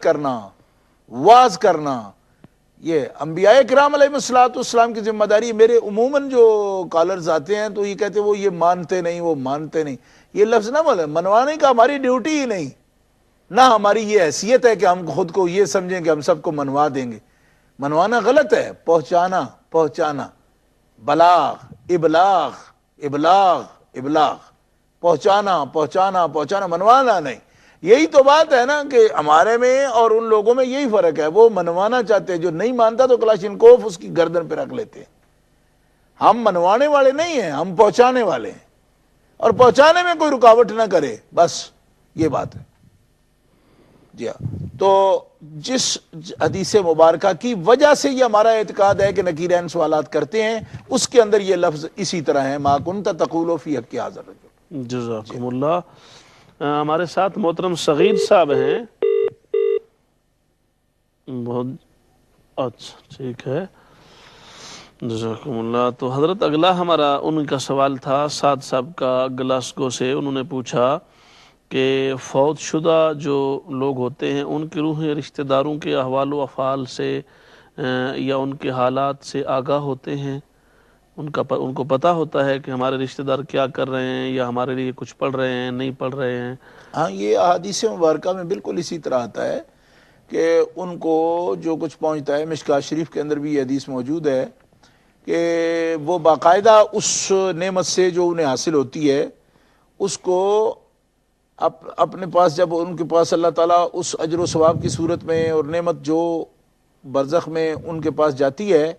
کرنا، واز کرنا، یہ انبیاء کرام علیہ الصلوۃ والسلام کی ذمہ داری ہے۔ میرے عموماً جو کالرز آتے ہیں تو یہ کہتے ہیں وہ یہ مانتے نہیں، وہ مانتے نہیں، یہ لفظ نہ بولے، منوانے کا ہماری ڈیوٹی ہی نہیں، نہ ہماری یہ حیثیت ہے کہ ہم خود کو یہ سمجھیں کہ ہم سب کو منوا دیں گے۔ منوانا غلط ہے، پہنچانا، بلاغ، ابلاغ، ابلاغ، ابلاغ، پہنچانا، منوانا نہیں۔ یہی تو بات ہے نا کہ ہمارے میں اور ان لوگوں میں یہی فرق ہے، وہ منوانا چاہتے ہیں، جو نہیں مانتا تو کلاشنکوف اس کی گردن پہ رکھ لیتے ہیں۔ ہم منوانے والے نہیں ہیں، ہم پہنچانے والے ہیں، اور پہنچانے میں کوئی رکاوٹ نہ کرے، بس یہ بات ہے۔ جی ہاں، تو جس حدیث مبارکہ کی وجہ سے یہ ہمارا اعتقاد ہے کہ نکیرین سوالات کرتے ہیں، اس کے اندر یہ لفظ اسی طرح ہے، ما کنت تقول فی حق ھذا الرجل۔ جزاکم اللہ۔ ہمارے ساتھ محترم صغیر صاحب ہیں، بہت اچھا، ٹھیک ہے، جزاکم اللہ۔ تو حضرت اگلا ہمارا ان کا سوال تھا سعد صاحب کا گلاسگو سے، انہوں نے پوچھا کہ فوت شدہ جو لوگ ہوتے ہیں ان کی روحیں رشتہ داروں کے احوال و افعال سے یا ان کے حالات سے آگاہ ہوتے ہیں، ان کو پتہ ہوتا ہے کہ ہمارے رشتہ دار کیا کر رہے ہیں یا ہمارے لیے کچھ پڑھ رہے ہیں نہیں پڑھ رہے ہیں؟ ہاں، یہ احادیث مبارکہ میں بالکل اسی طرح آتا ہے کہ ان کو جو کچھ پہنچتا ہے۔ مشکوٰۃ شریف کے اندر بھی یہ حدیث موجود ہے کہ وہ باقاعدہ اس نعمت سے جو انہیں حاصل ہوتی ہے اس کو اپنے پاس، جب ان کے پاس اللہ تعالیٰ اس اجر و ثواب کی صورت میں اور نعمت جو برزخ میں ان کے پاس جاتی ہے،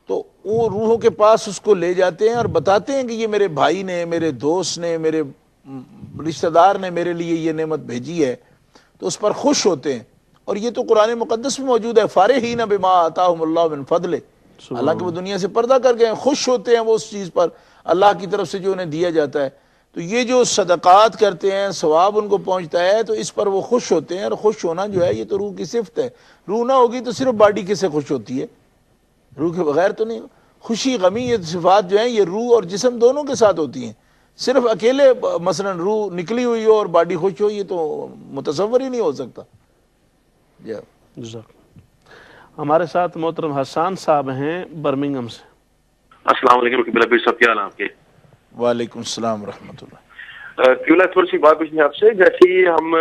تو وہ روحوں کے پاس اس کو لے جاتے ہیں اور بتاتے ہیں کہ یہ میرے بھائی نے، میرے دوست نے، میرے رشتہ دار نے میرے لیے یہ نعمت بھیجی ہے، تو اس پر خوش ہوتے ہیں۔ اور یہ تو قرآن مقدس میں موجود ہے، فارحین بما آتاہم اللہ من فضلہ، حالانکہ وہ دنیا سے پردہ کر گئے ہیں، خوش ہوتے ہیں وہ اس چیز پر اللہ کی طرف سے جو انہیں دیا جاتا ہے۔ تو یہ جو صدقات کرتے ہیں، ثواب ان کو پہنچتا ہے، تو اس پر وہ خوش ہوتے ہیں۔ اور خوش ہونا جو ہے یہ تو روح کی صفت ہے، روح نہ ہوگی تو صرف باڈی کس سے خوش ہوتی ہے؟ روح کے بغیر تو نہیں۔ خوشی، غمی، یہ صفات جو ہیں یہ روح اور جسم دونوں کے ساتھ ہوتی ہیں۔ صرف اکیلے مثلا روح نکلی ہوئی ہو اور باڈی خوش ہو، یہ تو متصور ہی نہیں ہو سکتا۔ ہمارے ساتھ محترم حسان صاحب ہیں برمنگھم سے۔ السلام علیکم قبلہ پیر صاحب، کیا حال ہے آپ کے؟ وعلیکم السلام ورحمۃ اللہ۔ قبلہ تھوڑی سی بات پوچھنی ہے آپ سے، جیسے ہی ہم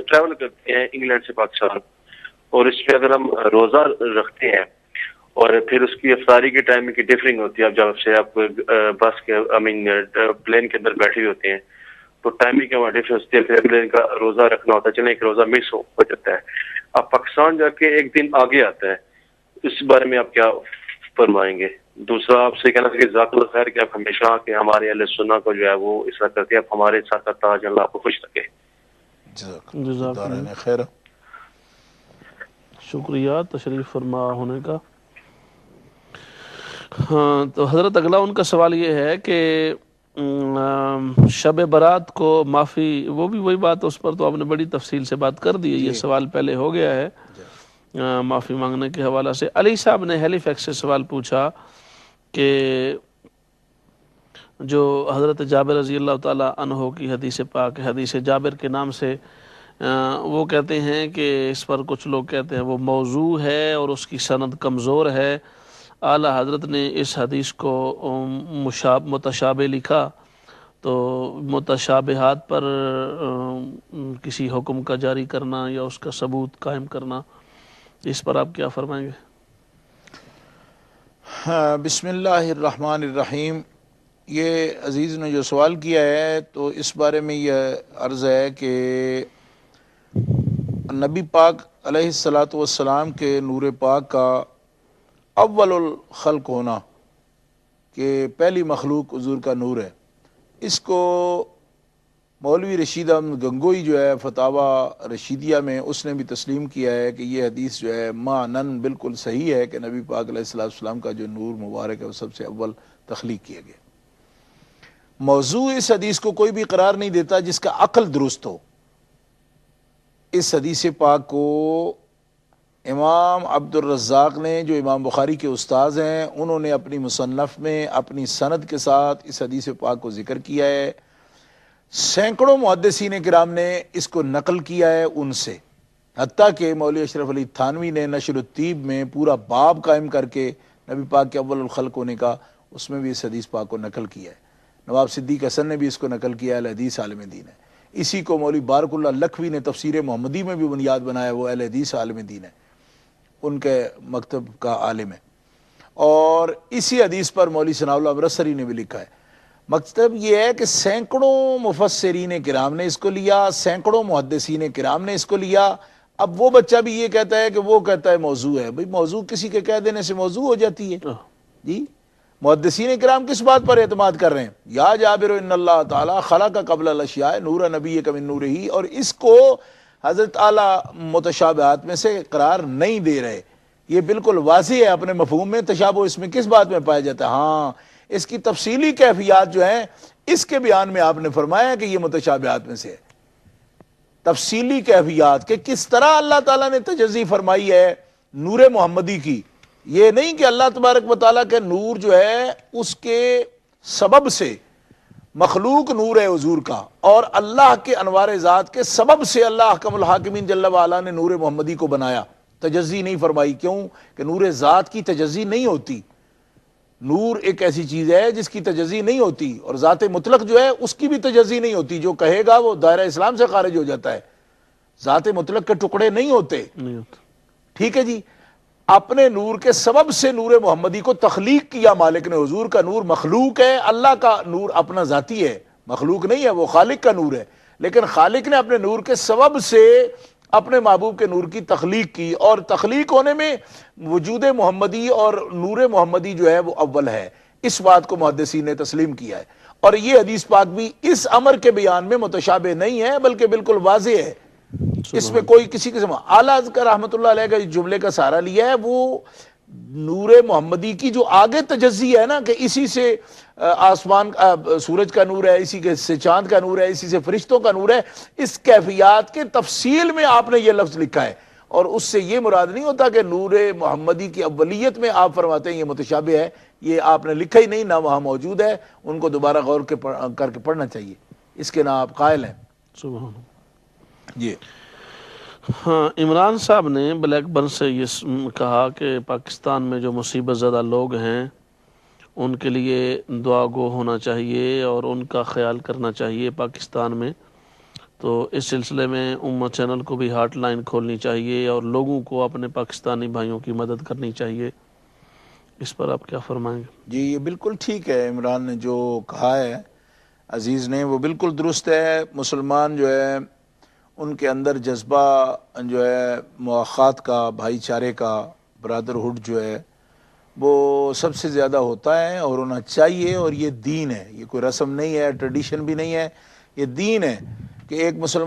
ٹریول کرتے ہیں انگلینڈ سے پاکستان، اور اس میں اگر ہم روزہ رکھتے ہیں اور پھر اس کی افطاری کے ٹائم کی ڈفرنگ ہوتی ہے، اب جب سے آپ بس کے پلین کے اندر بیٹھے ہوتے ہیں تو ٹائمنگ کا وہاں ڈفرنس ہوتی ہے، پھر اگلے دن کا روزہ رکھنا ہوتا ہے، چلیں ایک روزہ مس ہو جاتا ہے، اب پاکستان جا کے ایک دن آگے آتا ہے، اس بارے میں آپ کیا فرمائیں گے؟ دوسرا آپ سے کہنا کہ جزاک اللہ خیر کہ آپ ہمیشہ کہ ہمارے اہل سنت کو جو ہے وہ اس طرح کرتے ہیں، آپ ہمارے ساتھ تاج اللہ آپ کو خوش رکھے۔ جزاک اللہ خیر، شکریہ تشریف فرما ہونے کا۔ ہاں، تو حضرت اگلا ان کا سوال یہ ہے کہ شب برات کو معافی، وہ بھی وہی بات، اس پر تو آپ نے بڑی تفصیل سے بات کر دی ہے، یہ سوال پہلے ہو گیا ہے معافی مانگنے کے حوالہ سے۔ علی صاحب نے ہیلی فیکس سے سوال پوچھا کہ جو حضرت جابر رضی اللہ تعالیٰ عنہ کی حدیث پاک، حدیث جابر کے نام سے، وہ کہتے ہیں کہ اس پر کچھ لوگ کہتے ہیں وہ موضوع ہے اور اس کی سند کمزور ہے۔ اعلیٰ حضرت نے اس حدیث کو متشابہ لکھا، تو متشابہات پر کسی حکم کا جاری کرنا یا اس کا ثبوت قائم کرنا، اس پر آپ کیا فرمائیں گے؟ بسم اللہ الرحمن الرحیم۔ یہ عزیز نے جو سوال کیا ہے تو اس بارے میں یہ عرض ہے کہ نبی پاک علیہ الصلاۃ والسلام کے نور پاک کا اول الخلق ہونا، کہ پہلی مخلوق حضور کا نور ہے، اس کو مولوی رشید احمد گنگوئی جو ہے فتاوی رشیدیہ میں اس نے بھی تسلیم کیا ہے کہ یہ حدیث جو ہے معنن بالکل صحیح ہے کہ نبی پاک علیہ الصلوۃ والسلام کا جو نور مبارک ہے وہ سب سے اول تخلیق کیا گیا۔ موضوع اس حدیث کو کوئی بھی قرار نہیں دیتا جس کا عقل درست ہو۔ اس حدیث پاک کو امام عبد الرزاق نے، جو امام بخاری کے استاذ ہیں، انہوں نے اپنی مصنف میں اپنی سند کے ساتھ اس حدیث پاک کو ذکر کیا ہے۔ سینکڑوں محدثین کرام نے اس کو نقل کیا ہے ان سے، حتیٰ کہ مولوی اشرف علی تھانوی نے نشر الطیب میں پورا باب قائم کر کے نبی پاک کے اول الخلق ہونے کا، اس میں بھی اس حدیث پاک کو نقل کیا ہے۔ نواب صدیق حسن نے بھی اس کو نقل کیا ہے، اہل حدیث عالم دین ہے۔ اسی کو مولوی بارک اللہ لکھوی نے تفسیر محمدی میں بھی بنیاد بنایا، وہ اہل حدیث عالم دین ہے، ان کے مکتب کا عالم ہے۔ اور اسی حدیث پر مولوی ثناء اللہ امرتسری نے بھی لکھا ہے۔ مطلب یہ ہے کہ سینکڑوں مفسرین کرام نے اس کو لیا، سینکڑوں محدثین کرام نے اس کو لیا۔ اب وہ بچہ بھی یہ کہتا ہے کہ وہ کہتا ہے موضوع ہے۔ بھئی موضوع کسی کے کہہ دینے سے موضوع ہو جاتی ہے؟ جی محدثین کرام کس بات پر اعتماد کر رہے ہیں؟ یا جابر ان اللہ تعالی خلق قبل الاشیاء نور نبی کا من نورہی، اور اس کو حضرت اعلیٰ متشابہات میں سے قرار نہیں دے رہے۔ یہ بالکل واضح ہے اپنے مفہوم میں۔ تشابہ اس میں کس بات میں پایا جاتا ہے؟ ہاں اس کی تفصیلی کیفیات جو ہیں اس کے بیان میں آپ نے فرمایا کہ یہ متشابہات میں سے ہے۔ تفصیلی کیفیات کہ کس طرح اللہ تعالیٰ نے تجزی فرمائی ہے نور محمدی کی۔ یہ نہیں کہ اللہ تبارک و تعالیٰ کے نور جو ہے اس کے سبب سے مخلوق نور ہے حضور کا، اور اللہ کے انوار ذات کے سبب سے اللہ احکم الحاکمین جل وعلا نے نور محمدی کو بنایا، تجزی نہیں فرمائی۔ کیوں کہ نور ذات کی تجزی نہیں ہوتی۔ نور ایک ایسی چیز ہے جس کی تجزی نہیں ہوتی، اور ذات مطلق جو ہے اس کی بھی تجزی نہیں ہوتی۔ جو کہے گا وہ دائرہ اسلام سے خارج ہو جاتا ہے۔ ذات مطلق کے ٹکڑے نہیں ہوتے، ٹھیک ہے جی۔ اپنے نور کے سبب سے نور محمدی کو تخلیق کیا مالک نے۔ حضور کا نور مخلوق ہے، اللہ کا نور اپنا ذاتی ہے، مخلوق نہیں ہے، وہ خالق کا نور ہے۔ لیکن خالق نے اپنے نور کے سبب سے اپنے محبوب کے نور کی تخلیق کی، اور تخلیق ہونے میں وجود محمدی اور نور محمدی جو ہے وہ اول ہے۔ اس بات کو محدثین نے تسلیم کیا ہے، اور یہ حدیث پاک بھی اس امر کے بیان میں متشابہ نہیں ہے بلکہ بالکل واضح ہے۔ اس میں کوئی کسی قسم اعلیٰ حضرت رحمۃ اللہ علیہ کا جملے کا سہارا لیا ہے، وہ نور محمدی کی جو آگے تجزی ہے نا کہ اسی سے آسمان سورج کا نور ہے، اسی سے چاند کا نور ہے، اسی سے فرشتوں کا نور ہے، اس کیفیات کے تفصیل میں آپ نے یہ لفظ لکھا ہے۔ اور اس سے یہ مراد نہیں ہوتا کہ نور محمدی کی اولیت میں آپ فرماتے ہیں یہ متشابہ ہے، یہ آپ نے لکھا ہی نہیں، نہ وہاں موجود ہے۔ ان کو دوبارہ غور کر کے پڑھنا چاہیے، اس کے نہ آپ قائل ہیں۔ سبحان اللہ۔ جی ہاں، عمران صاحب نے بلیک برن سے یہ کہا کہ پاکستان میں جو مصیبت زدہ لوگ ہیں ان کے لیے دعا گو ہونا چاہیے اور ان کا خیال کرنا چاہیے پاکستان میں۔ تو اس سلسلے میں امت چینل کو بھی ہاٹ لائن کھولنی چاہیے اور لوگوں کو اپنے پاکستانی بھائیوں کی مدد کرنی چاہیے۔ اس پر آپ کیا فرمائیں گے؟ جی یہ بالکل ٹھیک ہے، عمران نے جو کہا ہے عزیز نے وہ بالکل درست ہے۔ مسلمان جو ہے ان کے اندر جذبہ جو ہے مواخات کا، بھائی چارے کا، برادرہڈ جو ہے وہ سب سے زیادہ ہوتا ہے اور ہونا چاہیے، اور یہ دین ہے، یہ کوئی رسم نہیں ہے، ٹریڈیشن بھی نہیں ہے، یہ دین ہے کہ ایک مسلمان